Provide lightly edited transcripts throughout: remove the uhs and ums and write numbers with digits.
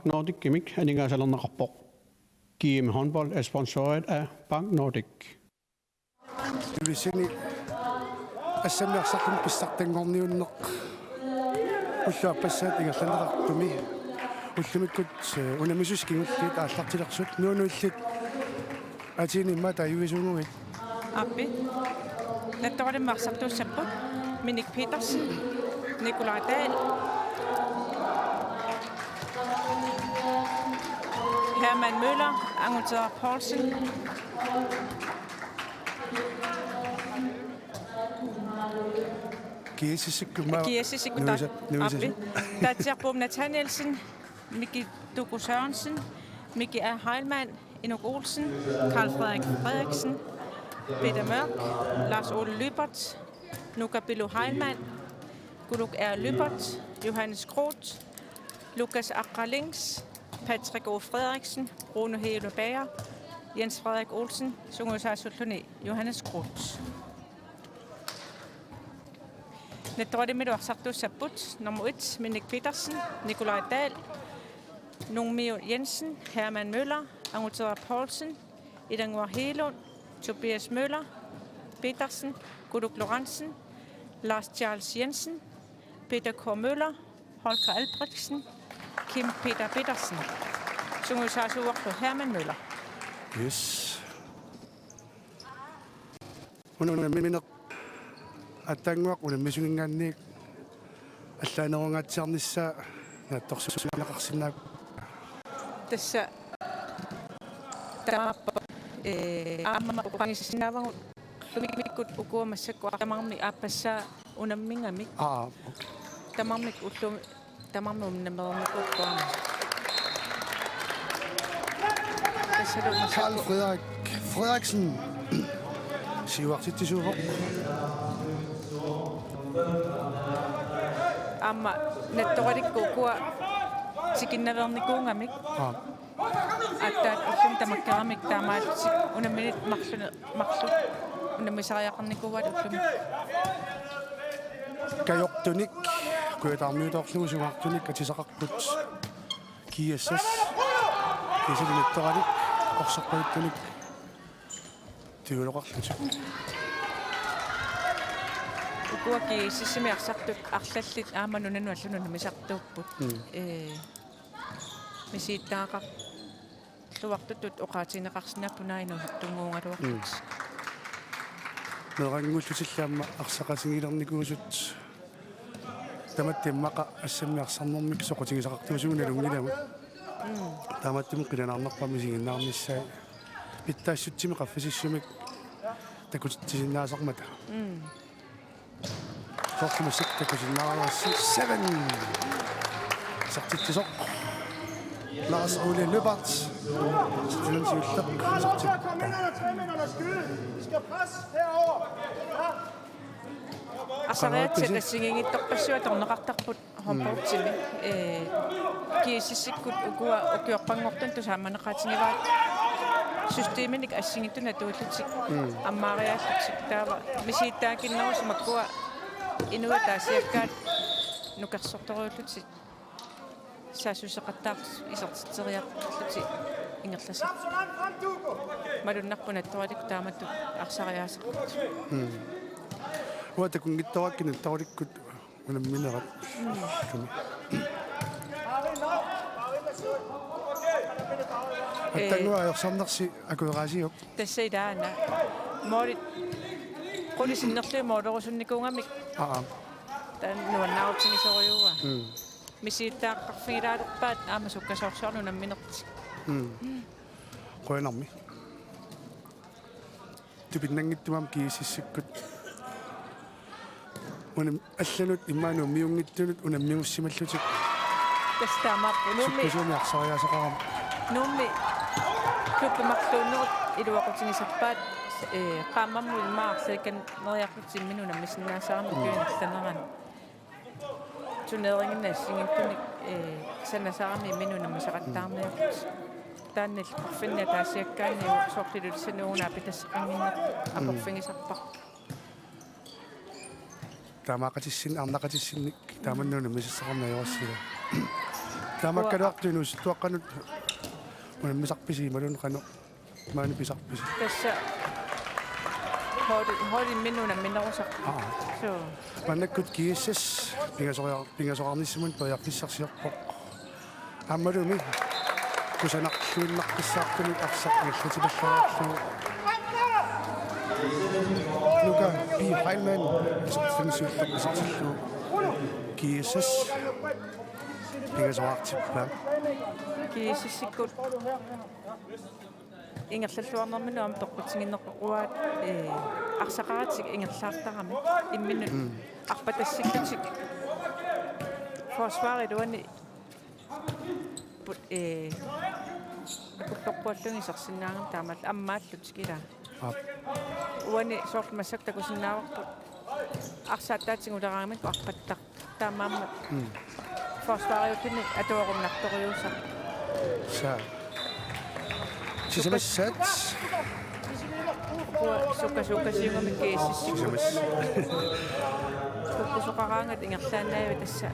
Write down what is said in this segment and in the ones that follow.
Nordic Gimmick anningasalernaqarpoq. Kiem håndbold er sponsoreret af Bank Nordic. Юлисини ассамиарсартум писсартангорниуннеқ уллуа пассаат ингерланеқартуми уллумиккут унамисус кингуллит ааллартилерсут нуунуиллит атинимма тааюисунгуит аппи натториммарсартууссаппут Minik Petersen, Nikolaj Dahl, Herman Møller, Angela Poulsen, Giesisikkuta Appi, Tatjarbom Nathanielsen, Miki Dugo Sørensen, Miki A. Heilmann, Inok Olsen, Karl Frederik Frederiksen, Peter Mørk, Lars Ole Lybert, Nuka Billo Heilmann, Guluk R. Lybert, Johannes Kroth, Lukas Akralings, Patrick O. Frederiksen, Rune Hele Bager, Jens Frederik Olsen, Sungusarsultone, Johannes Kroth. Nettorimidor Sarto Sabut, nummer 1, Minik Petersen, Nikolaj Dahl, Nungmio Jensen, Herman Møller, Angutera Poulsen, Idangor Helund, Tobias Møller, Petersen, Guduk Lorentzen, Lars Charles Jensen, Peter K. Møller, Holger Albrechtsen, Kim Peter Petersen. Sungusarsultone Herman Møller. Yes. Ununaminak атангуақ унаммисунгингаанниик аллаанерунгаатсиарнissaа наатторсусунақарсинаак тасса тааппа аама пангиссинавагу лумикмиккут укуамассакку тамарми ааппассаа унаммингамик тамармик уллуми тамарми уннамермиккуама Karl Frederik Frederiksen сиуартиттисууво Amma nettoqalikkuukua sikinnavernikkuungamik attaat ullum tamakkaramik taamaatsik unamminit marlu unammisariaqarnikuuvat ullum kajortunik kuitarmiutorlugu sugartunik atisaqarput kiassas kisalinettoqalik orsorpuuttunik tiuloqarlutu Kuaki sisimiarsartut arlallit aamanunanu allununu misartuupput misiittaaqaq luartutut oqaatineqarsinappunainu tunguungaluartut nerangullusillaamma arsaqasingilernikуусут таматтиммаqa ассаммиарсарнэрмик соқутигисақартуусугуналунгиламут тааматтуму қиланаарнерпами сигиннаарниссаа питтаассутсими qaffasissumik такутитсиннаасармата Torkuma 6 takusinnaarassi 7 sartittisoq Lars Ole Løbert sartinansiullaq Asariatsaqassingingittorpassuat orneqartarput homportsimi kiisissikkut ukua ukiorpangortun tusaamanneqaatinivaat systeeminik assingituna tuullutik ammaariaallutik taava misiittaakinnerusumakkua inuataasiakkaat nukersortoruullutit saasuseqattaaq isertiteriaqluti ingerlasa malunnarpunattoralik taamattu arsariaasaqut уатакунгитторааккина таруликкут унамминерат аттангуа ерсарнерси акуераасиуп тассаилаана морит qulisinnерли моолорусунникунгамик таннуаннаутсигисориуа мисииттааққарфигилаалерпаат аама суккасоорсуарну намминерти qoyanarmi тупиннангиттумам киисиссиккут унам алланут иммаану миунгиттунут унаммиуссималлутик тастаамааппу нуумми суккасуумиарсариасақарам нуумми клуппимарлууннерут илуақутигисарпаат qaamammu ilmaarsiikan neriarlutsimminu nammissinnaasаарmi kuinarlanerani tuneeringinnaassingippuni sanasaarmi minu nammisaqattaarniarlut taannil porfinna taasiakkaanni soortilulsanuunaa pitasseqanginner aporfingisarpar таамаақатиссин арнақатиссинник тааманнуна мисиссақарнаёрассила Tamakkaluartuinus tuaqqanut unammisarpisiimalun qanu maanipisarpisi. Tässä hoidin minun minnerusaq. So. Mannakkut kiissas pingasoqarnissumun pajaqnissarsiorpoq. Ammalumi kusanarluinnarpissaartumik arsaqnillatipallaarlu. Nuka bi Heilmann isartinsuuttaqisartillu kiissas pingasoqartippa. Kiississikkut ингерллуарнэрмину ам тоққутсигиннеққуаат арсақаратик ингерлаартарами иммину арпатассиккутик фосфари дуани акуттоққуаллуги сарсинаагам таамал аммааллутикила уани сорт массактакусиннааварпут арсааттаатсигулераагамик арпаттар таамаамма фосфариутини атуарумнарториусар са Sisamasat. Suka singomik keesis. Sisamas. Suqaqaangat ingerlaannaayu tassa.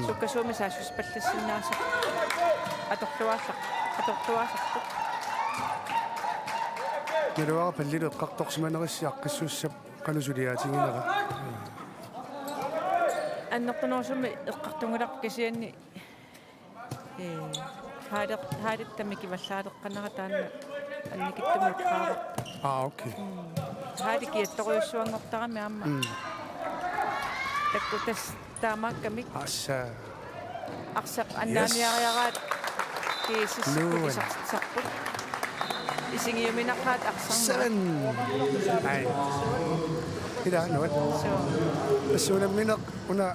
Sukkasuumi saasuspallassinnaasa. Atorluaasaq. Nilua pallilu eqqartorsimanerissi aqqissuussap qalusuliaatinginera. Annertunorsumi eqqartungularp kasianni haadet tamiki vallaaleqqanera taanna annikittumutqaava. Okay. Haadiki attoriussuangortarami aamma. Takkutas taamaakkamik. Assa. Arsaq annaamiariaraat kiisissarput. Isingiuminaqqaat arsarma. 7. Ai. Ida nuat. Assuunammineq una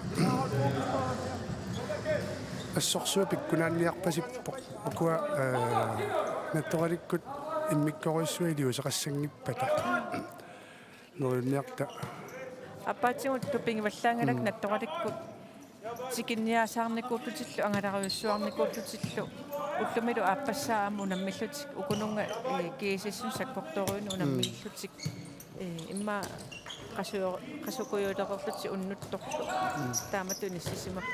ассорсуапик кунаанниарпасиппоқ укуа наттораликкут иммиккориссуилиу сеқассангиппата норинниарта аппаатсигут тупингиваллаангалак наттораликкут тикинниасаарникууллутиллу ангалариуссуарникууллутиллу уллумилу ааппассааму наммиллутик укунунга киисиссун саккорторуин унаммиллутик имма qasukuyuuleqerluti unnuttorlu taamatuni sisimak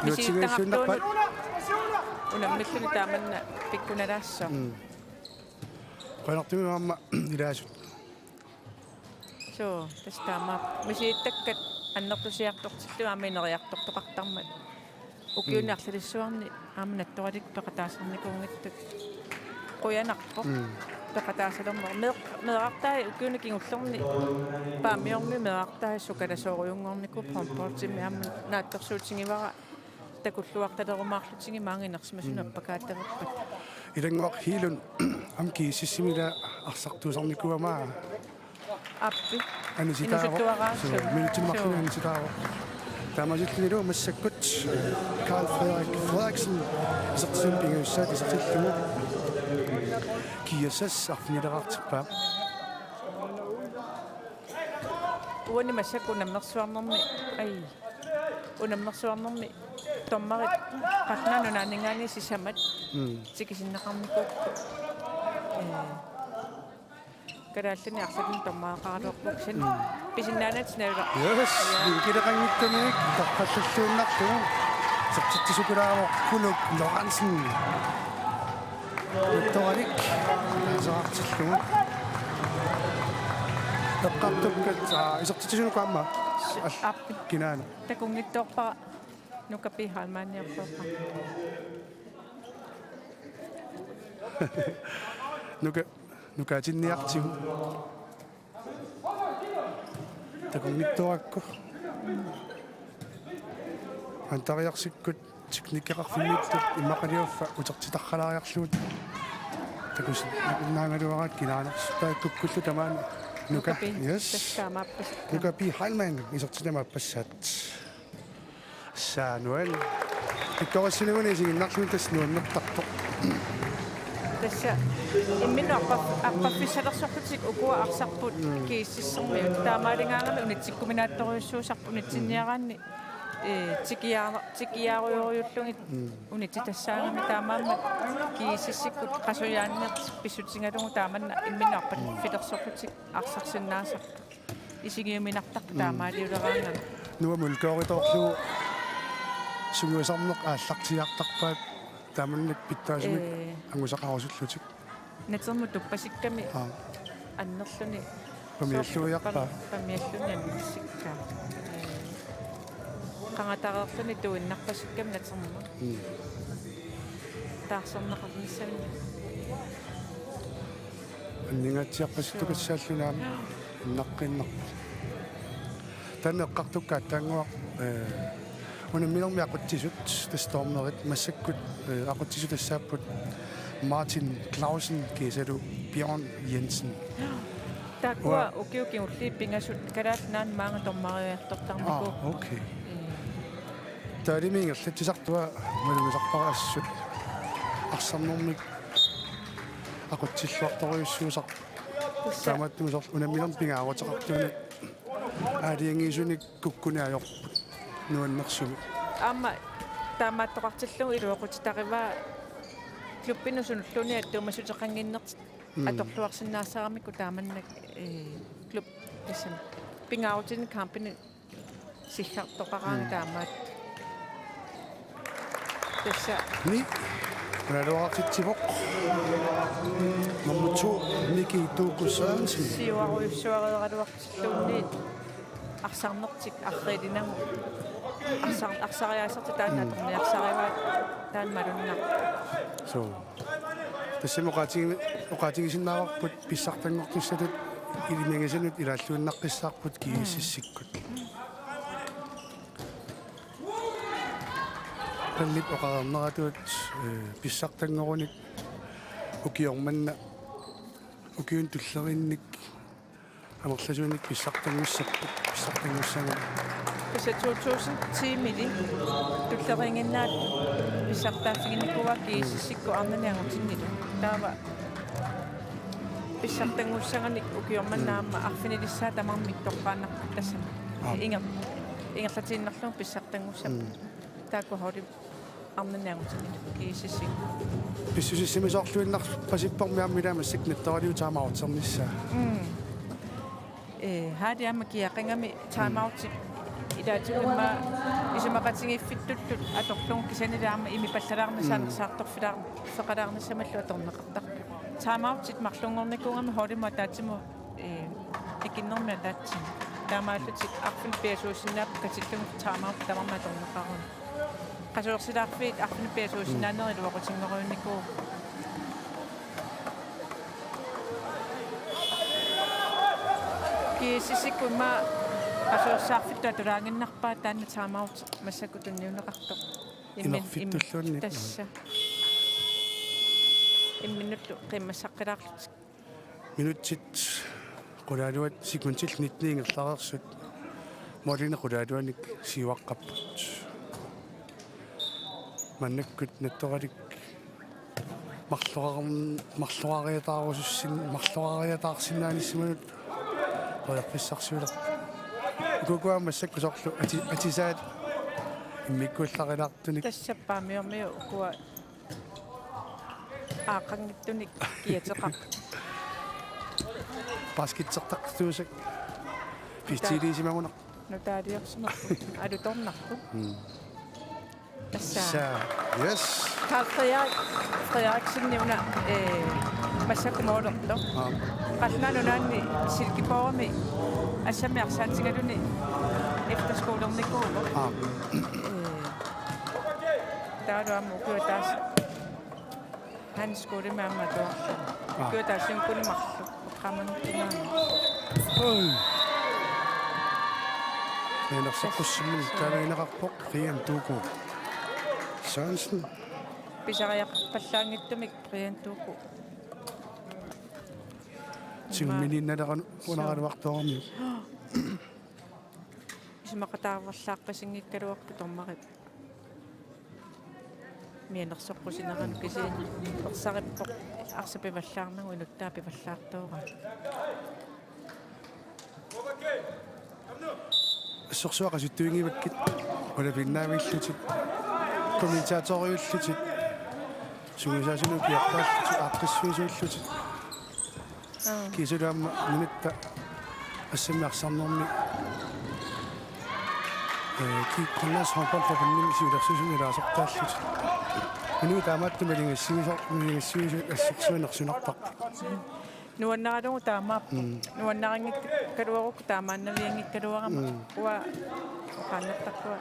Nutsigesunnerpat unamilluni taamanna pikkunalaassa qanartumimaamma ilaasut so tastaama misiittakkat annertusiartortillu aamiineriartortoqartarmat ukiunarlissuarni aamanattorik peqataasarnikuungittut quyanarpoq peqataasalerma meeqartai ukiunikingullerni paamiormi meeqartai sukalasooriungorniku promportimi aamma naattersuutingivara takulluartalerumaarlutigi maanginersmasuna appakaattaverpat ilanguaq hiilun am kiisissimila arsartuusarnikuamaa appi anusitaaro minutimmarluna anusitaaro taamajullilu massakkut Karl Frederiksen isertisumpinguussaat isertillugu kiasas arfinilerartippa uani massakunamnersuarnermi ai unamnersuarnermi tommarit qarnaanunaaningaani sisamat tikisinneqarnikuuppu kalaallani arsakin tommaaqaruarpuksan pisinnaanat naula yes kileqanngittamik taqqallalluunnartugu sertittisukulaaroqkuluk Lorentzen Victorik saartillugu taqqartukkat isertittisunuqaamma appi kinaana takungittoorpara nukapi halmaanniarpoqa nukatinniartigu takungittorakku antariarsikkut tiknikkeqarfimmittut immaqaliuffa utertitarralaariarluut takus naangaluaraat kinaaners taakukkullu tamaana nuka yes tastaamaappas nukapi Heilmann isertinamaappassat saanual ikkorissinuguni isiginnarluun tasnuannertartoq tässä immin appaffissalersorlutik ukua arsarput kiississermiut taamaalingaangami unitsikkuminaattoriussuusarpu unitsinniaraanni tikiaaruйориуллугит унититассаагами таамаамма киисиссиккут qasuyaanneert pissutingalungu taamanna imminarpat filersorlutik arsarsinnaasar isigiuminartarpu taamaaliuleraanga nuamul kooritorlu сунгуисарнеқ ааллартиартарпаат тааманнак питтаасимик ангусақарусуллутик Натерму туппасикками аа аннерлүни памиаллуиарпаа памиаллүни аннерсиккаа qangataqerluni tuinnarpasikkam natermuma таарсорнақарниссами аннингатсиарпаситтукассааллунаами иннаққиннарпа танеққартуккаат таангуа унаммилэрми ақутсисут тастормерит массаккут ақутсисут тассааппут Martin Clausen кисалу Bjørn Jensen такуа укиуки улли пингасут калаатнаан маанга тормариартортармику окей таримингерлатсисартуа малумисарпарассут арсарнэрмик ақутсиллуарториуссуусар тааматтумисар унаммилэрми пингааватеқартуна аалиангисуник куккунаажорпут нуаннерсуми аама таамааттоқартиллугу илуоқутитариваа клуббинусунуллуни аттуумасутеқангиннерт аторлуарсинаассаарамикку тааманнак клуб тасам пингаавутин кампани силлартоқараана таамаат тасса ни радоартитсивоқ номер 2 Мики Дукусанси сиуаруйуссуареералуартиллуунни арсарнертик аррилинагу арсариаасерти таанааторни арсариваат таан малуннар so тассимоқатигисиннааварпут писсартангортуссатут илимагисанут илааллуиннаққиссаарпут кииссиссиккут паллип оқарнератуут писсартангоруник укиорманна укиун туллеринник амерласуник писсартангуссарпут писсартангуссага каса 2000 мили туллерингиннаат писсартаатигинникуа кииссикку арнаниагутиннилу таава писсартангуссаганик укиорманнаама арфинилиссаа тамармик тоққааннарпут тассама ингерлатииннерлу писсартангуссаппут таакку холи арнаниагутиннилу кииссикку писсусиссимисоорлуиннар пасиппармиармилаама сигнаттаралиу таамаутсернissaа хаадиама киақингами таамаутик илаатигумма исумақатингиффиттуллут аторлугу кисанилаама имипаллалаарнасаанерсаарторфилаар феқалаарнасамаллу аторнеқартарпу таамаутит марлунгорникуугами холима таатиму икиннэрми таатсин таамааллутик арфин пиасуусиннаап катиллугу таамаут тамарма аторнеқарун qasuersilaarfiit arfini piasuusinnaaneri luoqutinngoruunnikuu kiisisikkuimma qasuersaarfittua tulaanginnarpaa taanna taamaut massakkutunniuneqartoq иннерфиттуллуунни тасса имминнутту qimmassaqqilаарlut минутсит qulaaluat секундил 19-ингерлаарерсут молине qulaaluanik сиваққаппут маннаккут натторалик марлуариатаарсинааниссиманут тояқписсарсуулер кукуамассаккусорлу атисаат иммиккуулларилаартуник тассаппаамиормиу укуа аақангиттуник киатеқар баскетсертартуусак пистилисимагуна нутаалиорсимарпу алуторнарпу тасса yes Carl Frederiksen nævner massakkumorderlo qallanunanni silkipormi assammiarsaatigaluni efterskolernikkuulo taaluammu kuutaas han skolemammato kuutaasin kunimarlu qamannuttunaani нэрсаққуссиммун таалаинеқарпоқ риан туку Sørensen писариаққаллаангиттумик приантууку симмининналеран унараалуарторми исмақатаарварлаарпасингиккалуарпу тормарит мианерсоққусинерану киси орсариппоқ арсапиваллаарнагу инуттаа пиваллаартоора сорсуақасуттуингиваккит улапиннаавиллутит комментаториуллутит сугисаасуну пиартааллутит ааққиссуисууллутит кисулаама минутта ассамиарсарнэрми ки коннас хонпол фобиннин сиулерсусунилаасортааллут инуи таамааттумалингиссигисо ассерсуинерсунартарпут нуаннаралугу таамааппу нуаннарингик калуарукку таамааннавиангиккалуарама уа оқааннартарпуа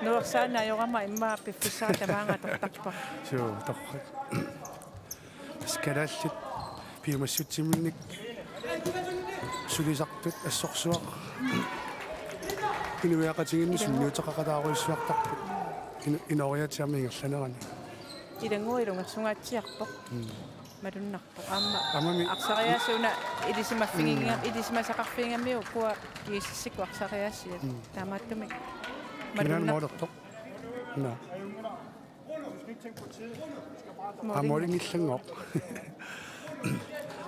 нуерсаанаайорама иммаа пиффиссаа тамаангаатортарпа суу торрак скалааллит пиумассутсиминник сулисартут ассорсуақ инуяақатингинни сунниутеқақатааруиссуартарпут инориатиами ингерланерани илангуилунгерсунгаатсиарпоқ малуннарпоқ Амами арсариасуна илисимаффигинга илисимасақарфингамиу куа кииссикку арсариассиа таамааттуми минан моодортоқ на аморингиллангоқ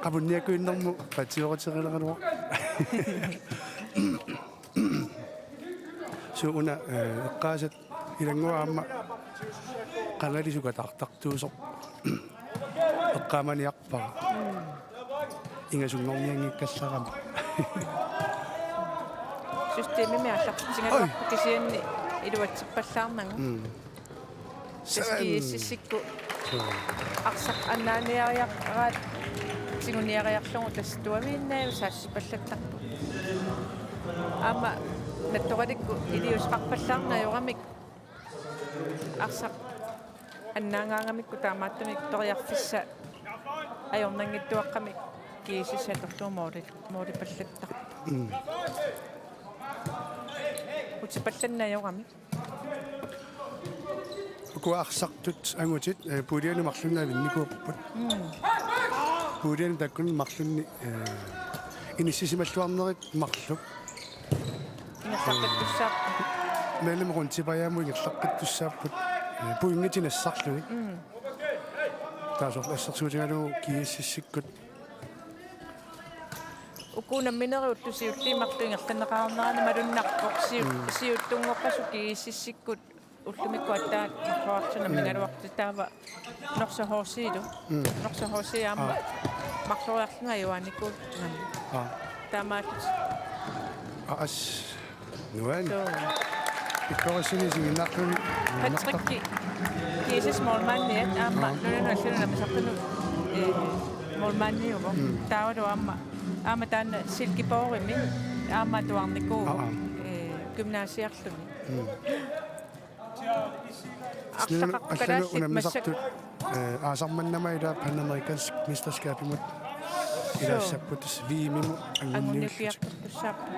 қабунниакуиннэрму патиоритерилерануа сууна эққаасат илангуаама қангалисука тартартуусоқ эққааманиарпара ингасунгорниангиккалларама системими аллартингалуарпу кисианни илуатсиппаллаарнагу сискииссикку арсақ аннааниариақараат сигуниариарлугу тасситуамииннааву саассипаллаттарпу аама наттораликку илиусқарпаллаарнаёрамик арсақ аннаангаангамикку таамааттамик ториарфисса аёрнангиттуаққамик киисисса торлуумоолипаллаттар утипалланнаёрами куарсартут ангутит пулиани марлуннаавинникууппут пулиани таккуни марлунни иниссисималлуарнерик марлук инерлаққаттуссааппу мэлэмрун типаяаму ингерлаққаттуссааппут пуингитинассарлуни таасор ассерсуутингалу кииссиссиккут укуунамминериутту сиуллиимарлу ингерланеқарнерани малуннарпоқ сиуттунгоққасу кииссиссиккут уллумикку аттаат марлуартунаммингалуарти таава норсахоорсиилу норсахоорсиаама марлуриарлунга юааникуут таамаат ас нуан иккорисинисигиннартун патрикки киисис молманниат аама нунануаллунамисартуну молманниуго таавалу аама таана силкипоорими аама туарникуу гимнасиарлуни арлу унамисартут аасарманнамаила панамериканск мистерскапимут илаассаппутс виимиму ангунниупиартуссааппу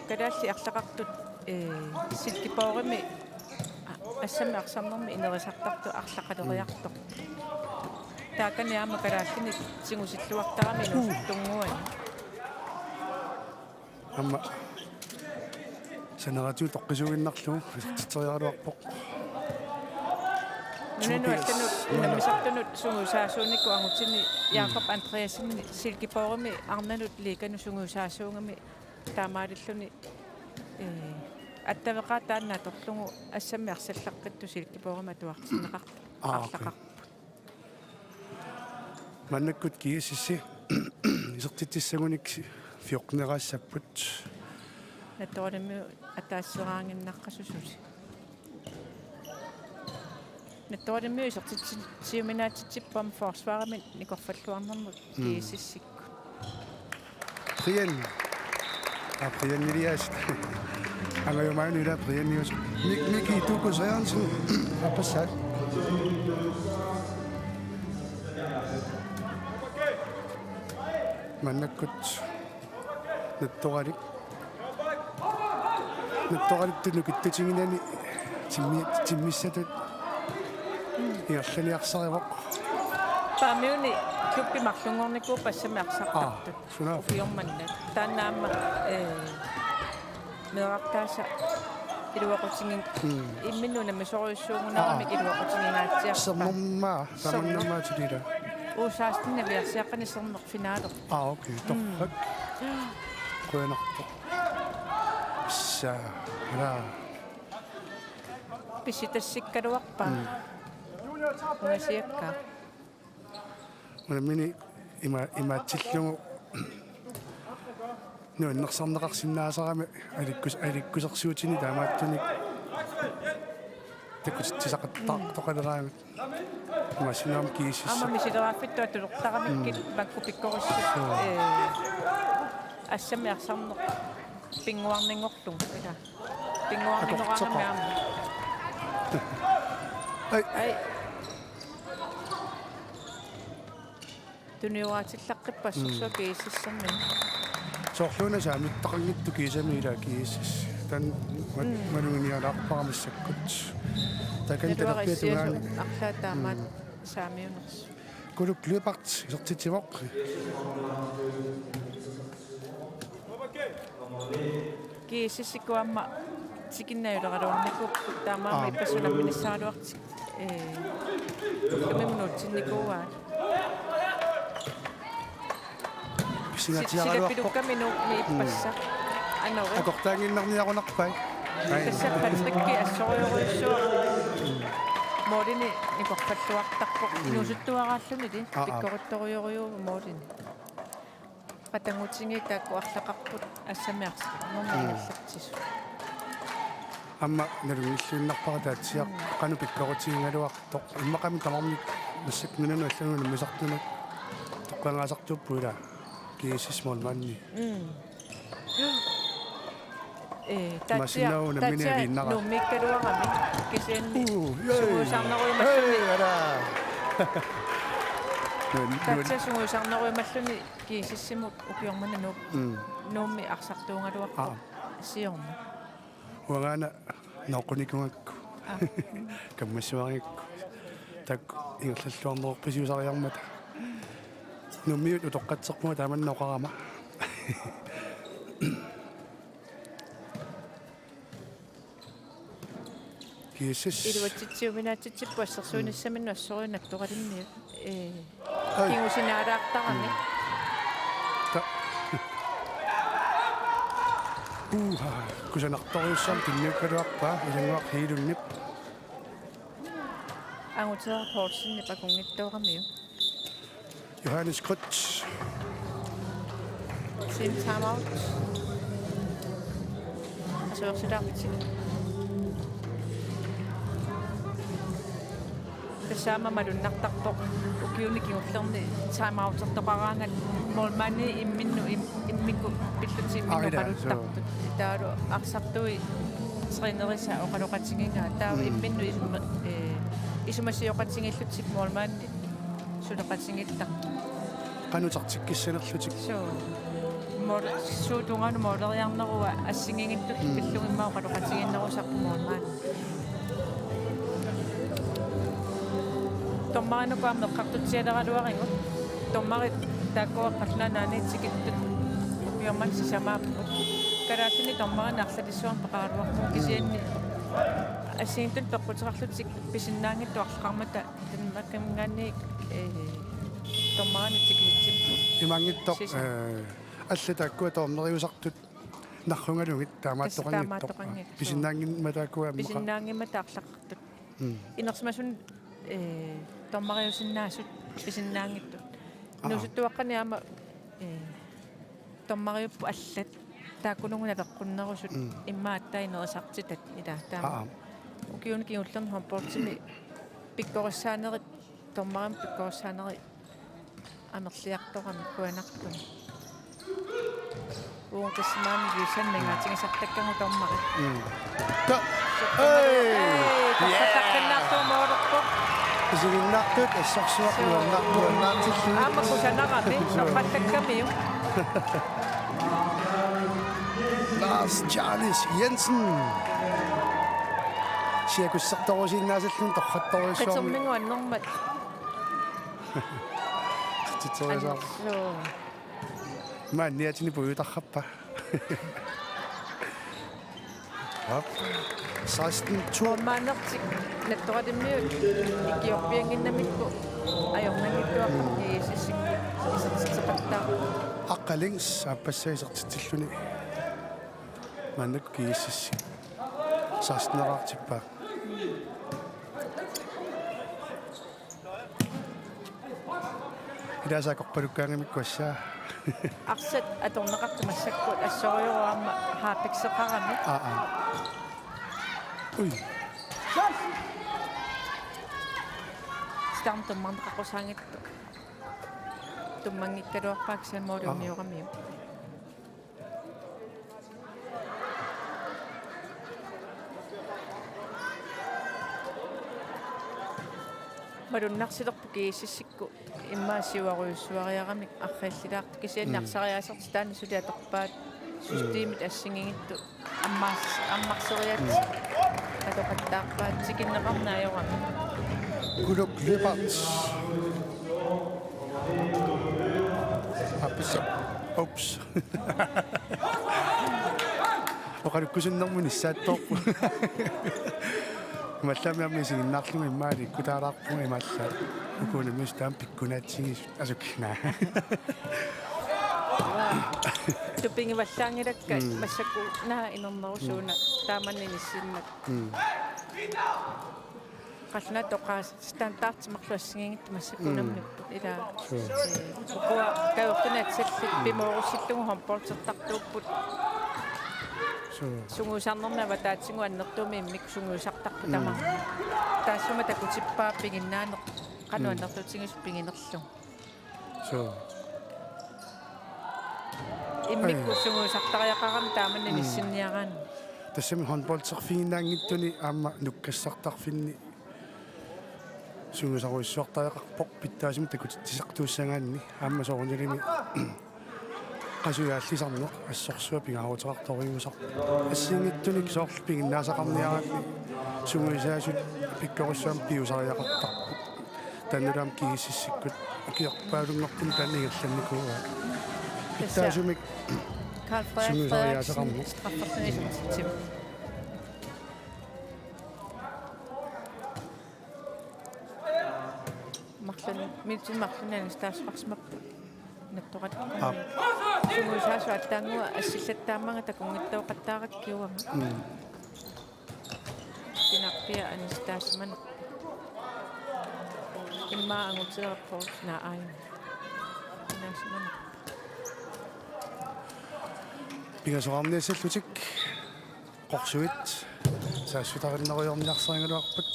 калаалли арлақартут силкипоорими ассами арсарнэрми инерисартарту арлақалериартоқ таакани аама калааллини сигусиллуартарами нусуттунгуани амма санератиу тоққисугиннарлу титериаруарпоқ нунануалланут намисартунут сунгусаасууникку ангутсини Jakob Andreasen силкипоорими арналут ликану сунгусаасуунгами таамаалиллуни аттавеқаа таанна торлугу ассами арсаллаққитту силкипоорама туартинеқарпу арлақарпу маннаккут киисисси исертитсагуник фиоқнераассаппут натторимми атаассераангиннаққасусуси натторимми исертитсиуминаатитсиппам форсварами никорфаллуарнэрму киисиссикку Brian Brian Elias ангаюмаани ила Brian Elias Miki Tuko Sørensen har passat маннаккут натторалик нукиттатингинани тиммиссатут иерланиарсаривоқ паамиуни клуппи марлунгорникуу пассами арсартартут суна уйорманнат тааннаама мерартааса илуақутингин имминуна мисориуссуугунарами илуақутингинаатсиарпа саммаа саммаа тилила уусаастинна виарсиаққани сернер финаалер окей торрак коянарпо са ра писитассиккалуарпа унасиакка мини имаатсиллугу нуаннерсарнеқарсинаасарами аликкусарсуутини таамааттуник такутитсисақаттар тоқалераами масинаам киисис Ама мисилераффитту атулуқтарамиккит макку пиккориссут ассами арсарнеқ пингуарнингорлун ила пингуарнингораамаама ай туниуаатиллаққиппассерсуа кииссаммин соорлуна саамиттақангитту киисами ила киисис тан малуниалаарпарамассаккут такан талерпиатугаани арлаатаамаат саамиунерс кулук луипарт исертитсимоқ кииссиккуамма тикиннаулераруунникуп таамаама иппасунамминиссааруартик камимнуутсинникууаат сигаппилуккамину иппасса анори акортаангиннарниарунарпай тассаппатрикки ассориоруйссуа морини никорпаллуартарпо инусуттуарааллуни ли пиккорутториориуу морини патангутинги таакку арлақарпут ассамиарс нормаллартису амма налунгиллуиннарпара таатсиақ қану пиккорутигингалуартоқ иммақами тамарник массакнунану аллануна мисартуна тоққангаасартуппуила киисис молманни татсиа нуммиккалуарами кисианни суусаарнеруималлуни татсиа суусаарнеруималлуни киисиссимут укиормана нуумми арсартуунгалуарпа сиорма уагаана ноқуникунгакку каммассуарикку так ингерллуарнерписиусариармата нуммиут утоққатсерпуга тааманноқарама киисис илуатситсиуминаатситсиппуассерсуунissamинну ассориунаттоқалинни кингусинаалаартарами кусанарторюссам тиннуккалуарпаа илангуақ хиилуннип ангутеа порсинни пакунгиттоорамиу Johannes Krutz сим таймаут асоорсилаарпитик тасаама малуннартарпо укиуни киуллерни таймаутертоқараангат молмани имминну иммикку пиллутиимминну қалуттартут таалу арсартуи тренериса оқалоқатингингаа таава имминну исумассиоқатингиллутик молмани сулеқатингиллар qanutарtиккиссанерлутик мор суутунгану молериарнеруа ассингингитту пиллугиммаа оқалоқатингиннерусарпу молмани томмаанукаам неққартутсиалералуарингут томмарит тааккуаққарлаанаанитсикиттут уйорман сисамааппут караатини томмаран арлалиссуарн пеқаралуарпу кисианни ассингиттут пеққутерарлутик писиннаангитту арлақармата танмаккамгаанни томмаанитсикитсиппу имангиттоқ аллатааккуа тоорнериусартут наррунгалугит таамааттоқангиттоқ писиннаангимма тааккуа писиннаангимма таарлаққартут инерсмасун томмариусиннаасут писиннаангиттут нусуттуаққаниама томмариуппу аллат тааккунугуна пеққуннерусут иммааттаинерисартитат ила таама укиуни киуллерни хомпортими пиккориссаанерит томмарим пиккориссаанери амерлиарторами куанартуми уутассимаами висаннингаатигисартаккангу томмари та таққаққиннаартуумоорерпо исигиннартут ассарсуақнуарнартуаннаартиллу аамаккусанарами соққаттаккамиу Lars Charles Jensen сиакуссарторусиннаасаллун торхатторуссуарми қитсэрмингуаннэрмат титорисаа ман ниатини буютархаппа 16 маннертик натторалиммиут икиорпиангиннамикку ajornangittuaqarni isissik isertitseqattaa аққалингс аппассаисертитиллуни маннак кииссисси сааснераартиппаа иласаақорпалуккаангамиккуассаа Arsat atorneqartumassakkuut assoriuruarma haapikseqarami Ui. Stam tummanqaqusangittu. Tummangikkaluarpaak sammuulumioramiu. Malunnarsilerpu kiisissikku immaasiuaruissuariaramik арриаллилаарту кисианнарсариасерти таана сулиаторпаат системит ассигигитту аммарсериат атоқаттаарпаат тикиннеқарнаajorami Guluk Leopards. Apisa. Oops. Oqalukkusunnermun issaattorpu. Mallamiarmi siginnaarlugu immaali ikkutaalaarpugu imaalla. Ukuunamis taam pikkunaatsingis asukna. тупингиваллаангилакка массакку наа инернерусууна тааманнинисиннат qalna toqaas standardsimaqluassingingit massakkunamnippu ila ukua kayortunaatsallit pimoorussillungu homportertartuupput sunguusarnernava taatsingu annertuumi immik sunguusartarpu tama taassuma takutippaa pinginnaaneq qanu annertuutsingus pinginerlu immikku sunguusartariaqaram taamanninissinnniaraan тассами handballserfiinnaangittuni аама нуккассартарфинни сунгусаруиссуартариақарпоқ питтаасими такутитсисартууссангаанни аама соорнилими qasuyaallисарнеқ ассорсуа пингаарутеқарториусар ассингиттуник соорл пигиннаасақарниараатни сунгуисаасут пиккоруссуам пиусариақартарпу таннерам кигиссиккут акиарпаалунгорпун таанигерланникуа питтаасумик Karl Frederiksen straffersnæsum. Martin Milton Martin staasfarsmap nattorat. Sumusasu attangu assillattaamanga takungittauqattaarakkiuama. Tinarpia anistaasman. Imma angutserappoos naaayun. Tinasman. пигасоарниассаллутик qorsuit саассутариннериорниарсарингулуарпут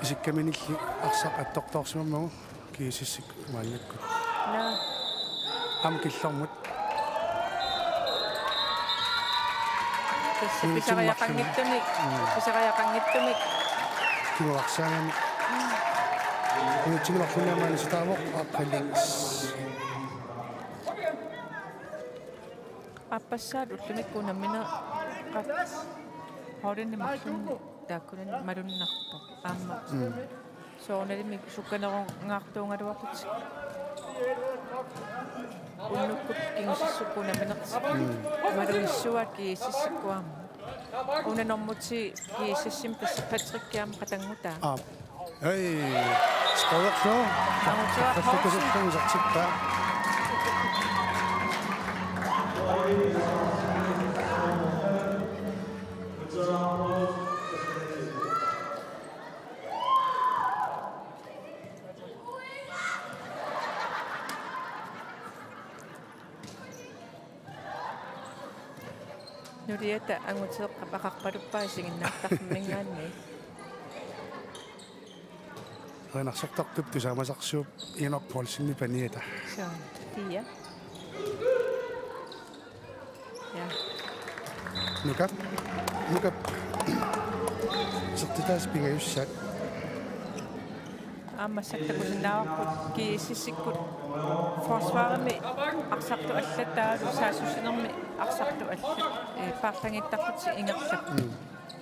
исиккаминилли арсақ аттортоорсимаммагу киисиссик мааннакку на ам киллэрмут писариақангиттумик кимуарсаагами уутсигуларфунаамаани ситаавоқ аққалингис аппассаат уллумиккунаммина қат хооринни марлун тааккунан малуннарпо аама соорналими сукканерунгаарtuungaluarput уннуккут кингиссуккунаминерс малуиссуат кииссиккуарма унанормути кииссим патриккиам қатангута эй скоорсо таффукусуттуусартиппаа Nurieta angutseqqapaqarpaluppaa siginnaartarmingaanni ренарсортартуп тусаамасарсууп инерполсинни паниата so тия я нукап сертитаас пингаюссаат аммассактакусиннааварпут кииссиккут forsvarami арсарту аллаттаалу саасуссинерми арсарту аллат паарлангиттарпути ингерлак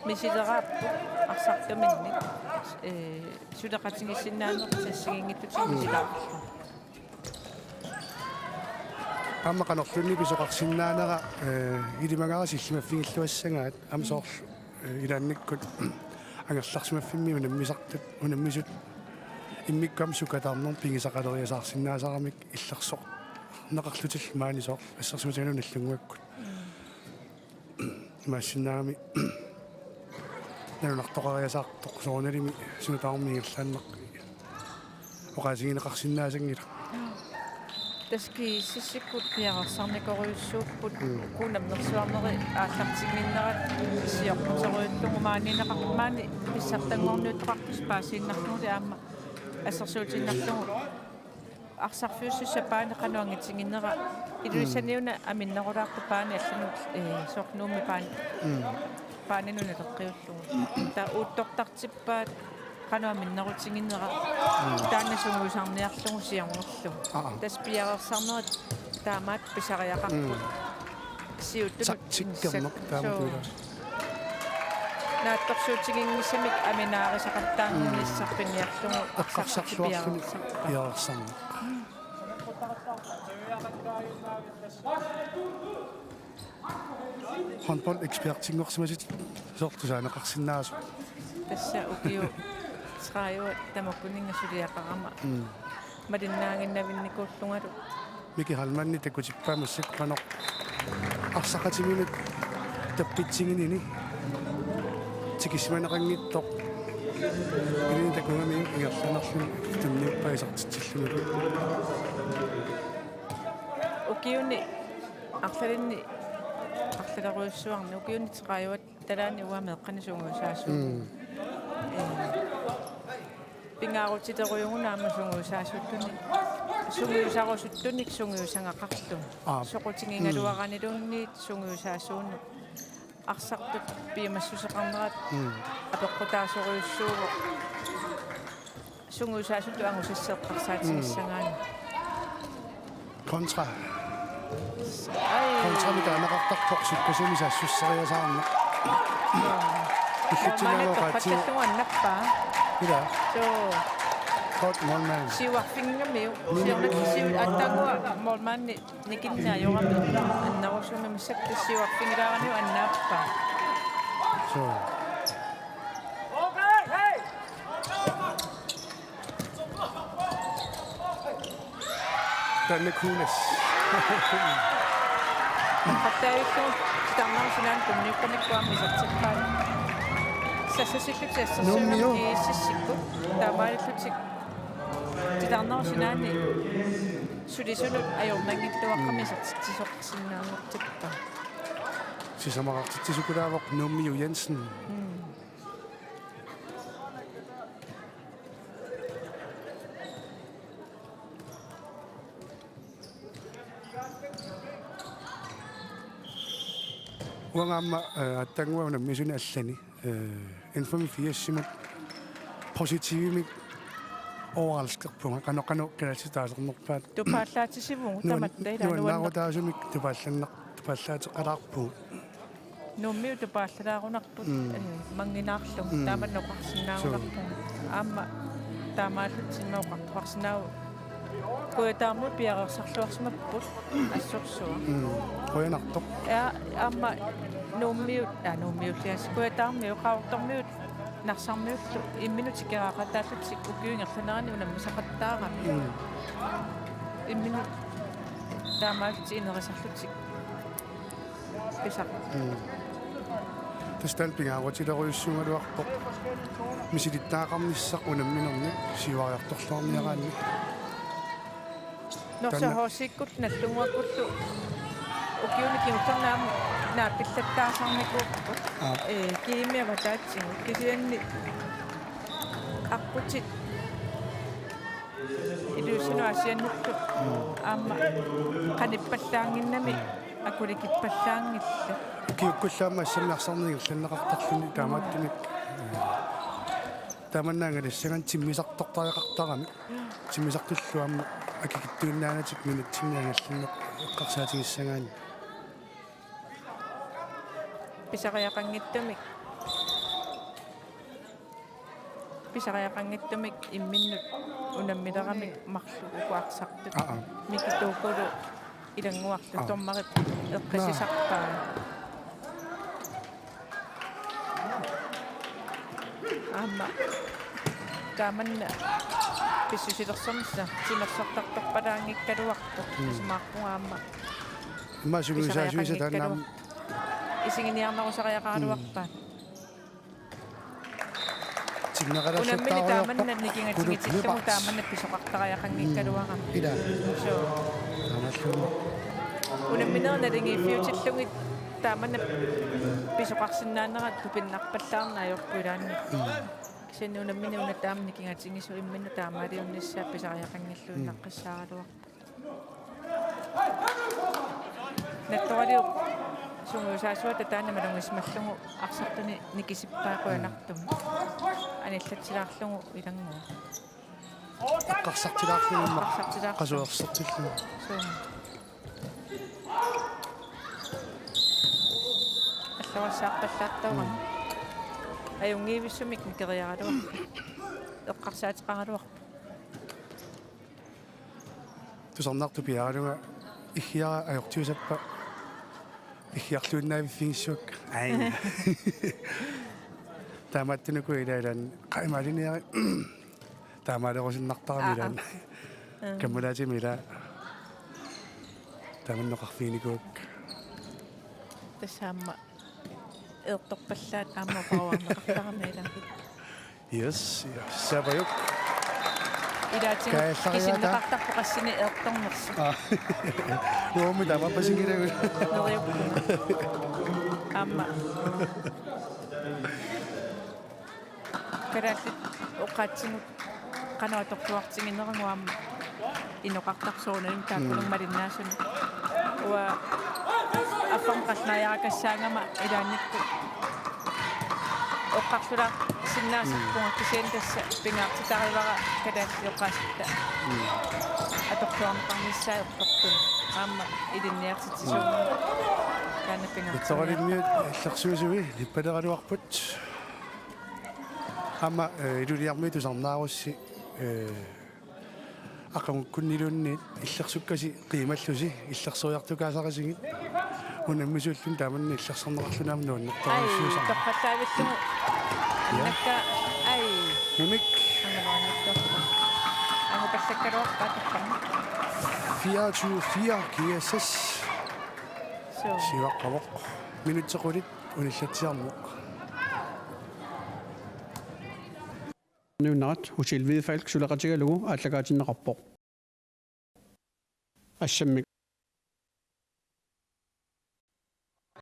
мисилерааппу арсартуминник сулеқатингиссиннаанер тассигингиттутиг мисилаарпу аммақанерлунни писоқарсиннаанера илимагаара силлимаффигиллуассагаат амсоорлу илаанниккут ангерларсимаффимми унаммисартут унаммисут иммиккам сукатаарнер пигисақалериасаарсиннаасарамик иллерсоқ неқарлутил маанисоор ассерсуутану наллунгуаккут массиннаами нанунартоқариасаартоқ соорналими сунутаармигерлааннеқ оқаасигинеқарсиннаасангила таски сиссиккут пиарсарникориуссууппут кунамнерсуарнери ааллартигниннерат сиортутеруйуллугу маанинеқармаани писсартангорниутоқартус паасииннарлугули аама ассерсуутиннарлугу арсарфиуссуссапаани қануангитсигиннера илуисаниуна аминнерулаарту паани аллану сорнуумми паанинуна леққиуллугу таа ууттортартиппаат qanуаминнерутигиннера тааннасунгуусарниарлугу сиарнерлу таспиарерсарнерат таамаат писариақарпут сиуттунут тиккернер тааматула наатторсуутигингиссамик аминаарисақаттаангиссарпиниарлугу аққарсарлуарфуни пиарерсарнер håndbold ekspertingorsimæssigt сортусаанеқарсинаасу тасса укиу сраиуа тамаккунингасулиақарама малиннаангиннавинникууллунгалу Miki Halmanni takutippaamassак qanoq арсақатиминут таппитсигинини тикисманеқангитто илини такунгами ингерланерлун тунниуппаисартитсиллугу укиуни арлалинни арлалеруйуссуарни укиуни сраиуат талаани уамеэққанисунгуусаасу пингаарутитеруйугунаама сунгуусаасуттуни сунгуусарусуттуник сунгуусангақарту соқутингингалуаранилуунниит сунгуусаасуунну арсартут пиамассусеқарнерат апеққутаасоруйуссууго сунгуусаасутту ангусассеэққарсаатигиссангаани kontra mit анеқартарпоқ суккасумисаассуссариасаарна иллутингалуақатиуаннаппаа ила so kort målmand сиуарфингамиу сиорнаксиу аттагуа молманни никиннаажорами аннарусуми миссакка сиуарфингилаараниу аннааппаа så Danne Kunis хаттаитту таммарсинан кумниккамиккуаммисатсиппаа сассасиккутиассерсуунамни иссиссикку таамааллутик титарнерсинаани сулисунут ajornangittuaqqamisartitsisорсиннаангортиппа sisamaqartitsisukulaavoq Nummiu Jensen uangaamma attangua misuni allani informafiassimut positivimik overalskerpunga qanoqanu kalasitaasernerpaat тупааллаатисивугу таматтаилаануанна нуаннаарутаасумик тупааллаатеқалаарпу нуммиу тупааллалаарунарпут мангинаарлу тааманнеқарсинаагуларпу аама таамааллутсиннеоқартуарсинаау куятааму пиарерсарлуарсимаппут ассорсуа qoyanartoq аама нуммиуллиас куятаармиу қаортормиут нарсармиуллу имминутикераақатааллутсик укиунгерланерани унаммисақаттаарами иммину таамаалти инерисарлутик писақ тасталпингаагутилеруйуссунгалуарпоq мисилиттаақарниссақ унамминерни сивариарторлуарниараанни норсахоосиккут наллунгуаккуллу укиуникингутарнаама нааппиллаттаасарникууппут киимиаватаатсигу кисианни арпутит илуссунуасианнутту аама каниппаллаангиннами акуликиппаллаангилла киуккуллаама ассамиарсарнигерланнеқартарлуни таамааттумик тааманнаангалиссаган тиммисартортариақартарами тиммисартуллуамма акикиттуиннаанатик минутсиннаагалланнеқ эққарсаатигиссагаани писариақангиттумик имминнут унаммилерамик марлугуарсартут микитуукулу илангуарлу тормарит эққисисарпаа аама тааманна писсусилерсэрмисса тимерсартарторпалаангиккалуарту смаарпунгаама иммасугуисаасуиса тааннаам исигиниарнерусариақаралуарпаат Unamini taaman nikingatingitillungu taaman pisoqartariaqanngikkaluaqa. Ila. So Tamallu. unamminernalingi future-llungi taaman pisoqarsinnaanera tupinnarpallaarnaajorpulaanni. Sen unammini unataam nikingatingisu imminu taamaaliunnissaa pisariaqangilluun naqqissaaruaq. Nattualiu sunguusaasuata taana malungismallungu arsartuni nikisippaaquanartum. Anillatsilаарlungu ilangu. Qarsartilaarlunimma qasuersartillu. So аллавассаарталлааттаугам аюнгиивиссумик никериаруа эққарсаатеқаралуар Tusarnartu piarunga ihia ajortiusappa ihhiarluunnaaviffigissuak ai taamaattunuku ilaalan qaimaaliniari taamaalerusinnartaramilan kammulaatimila tamannoqarfiinikuuk тассаама эерторпаллаат аама пауарнеқартарамила yes sabayuk илаатин кисиннеқартарпо қассини эерторнерсу нуумми тамаппасингилагу нериуппу аама карааллит оқаатсигут канаатортуартигиннерангуаама иноқартарсууналим тааппулуммалиннаасуни уа афон qasnaajaakassаангама илаанникку оққарсула синнаасарпунга кисиантасса пингаартитаривара калааллиоққааситта атортуарнеқарниссаа эққортун аама илинниартитсуунга каана пингаартитаривара итсоралиммиут аллерсуусуи липпалераluarput аама илулиарми тусарнаарусси ақамуккуннилуунниит иллерсуккаси қималлуси иллерсуиартукаасарасигит унаммисууллун тааманни иллерсарнеқарлунаам нууннэртаруссуусар тоққаттаавиллугу аннакка ай мимик ангалааннэртоққа ангупаллаккалуарпаатаққарна 24 GSS so сиваққавоқ минутсеқулит униллатсиармоқ nuunnarat husil Hvidefalk sulaqatigalugu ааллагаатиннеқарпоқ ассаммик